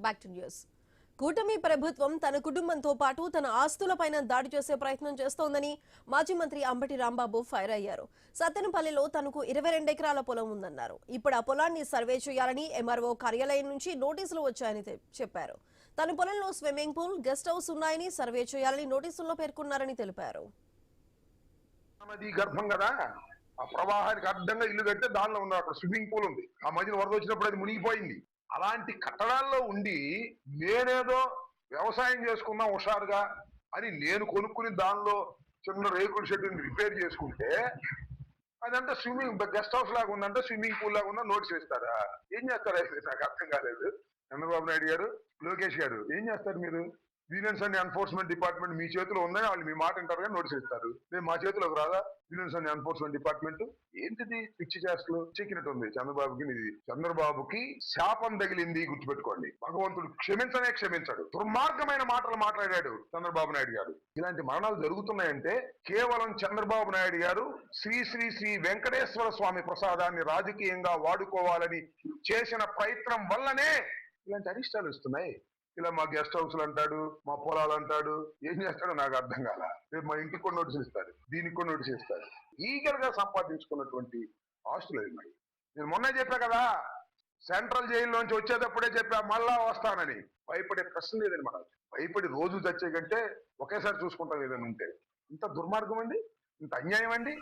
Back to news. కూటమి ప్రభుత్వం తన కుటుంబంతో పాటు తన ఆస్తులపైన దాడి చేసే ప్రయత్నం చేస్తోందని మాజీ మంత్రి అంబటి రాంబాబు ఫైర్ అయ్యారు. సత్తెనపల్లిలో తనకు 22 ఎకరాల పొలం ఉందన్నారు. ఇప్పుడు ఆ పొలాన్ని సర్వే చేయాలని ఎంఆర్ఓ కార్యాలయం నుంచి నోటీసులు వచ్చాయని చెప్పారు. తన పొలంలో స్విమ్మింగ్ పూల్, గెస్ట్ హౌస్ ఉన్నాయని సర్వే చేయాలని నోటీసుల్లో పేర్కొన్నారని తెలిపారు. ఆ ప్రవాహానికి అడ్డంగా ఇల్లు కడితే దానిలో ఉన్న అక్కడ స్విమ్మింగ్ పూల్ ఉంది. ఆ మధ్యన వరద వచ్చినప్పుడు అది మునిగిపోయింది. అలాంటి కట్టడాల్లో ఉండి నేనేదో వ్యవసాయం చేసుకున్నా హుషారుగా అని నేను కొనుక్కుని దానిలో చిన్న రేకుల షెడ్ని రిపేర్ చేసుకుంటే అదంతా స్విమ్మింగ్ గెస్ట్ హౌస్ లాగా ఉందంటే స్విమ్మింగ్ పూల్ లాగా ఉందా నోటీస్ వేస్తారా? ఏం చేస్తారా? నాకు అర్థం కాలేదు. చంద్రబాబు నాయుడు గారు, లోకేష్ గారు ఏం చేస్తారు? మీరు విజిలెన్స్ అండ్ ఎన్ఫోర్స్మెంట్ డిపార్ట్మెంట్ మీ చేతిలో ఉందని వాళ్ళు మీ మాట అంటారు కానీ నోటీస్ ఇస్తారు. మేము మా చేతిలోకి రాదా విజిలెన్స్ అండ్ ఎన్ఫోర్స్మెంట్ డిపార్ట్మెంట్? ఏంటిది పిచ్చి చేష్టలు చెక్కినట్టు ఉంది చంద్రబాబుకి. ఇది చంద్రబాబుకి శాపం తగిలింది, గుర్తుపెట్టుకోండి. భగవంతుడు క్షమించడు. దుర్మార్గమైన మాటలు మాట్లాడాడు చంద్రబాబు నాయుడు గారు. ఇలాంటి మరణాలు జరుగుతున్నాయంటే కేవలం చంద్రబాబు నాయుడు గారు శ్రీ శ్రీ శ్రీ వెంకటేశ్వర స్వామి ప్రసాదాన్ని రాజకీయంగా వాడుకోవాలని చేసిన ప్రయత్నం వల్లనే ఇలాంటి అరిష్టాలు వస్తున్నాయి. ఇలా మా గెస్ట్ హౌస్లు అంటాడు, మా పొలాలు అంటాడు. ఏం చేస్తాడో నాకు అర్థం కాల. రేపు మా ఇంటికి కూడా నోటీసులు ఇస్తాడు, దీనికి కూడా నోటీసులు ఇస్తాడు. ఈగర్ గా సంపాదించుకున్నటువంటి ఆస్తులు అవి. మరి నేను మొన్నే చెప్పా కదా, సెంట్రల్ జైల్లోంచి వచ్చేటప్పుడే చెప్పా మళ్ళా వస్తానని. భయపడే ప్రశ్న లేదని మనం. భయపడి రోజు చచ్చే కంటే ఒకేసారి చూసుకుంటాం ఏదైనా ఉంటే. ఇంత దుర్మార్గం అండి, ఇంత అన్యాయం అండి.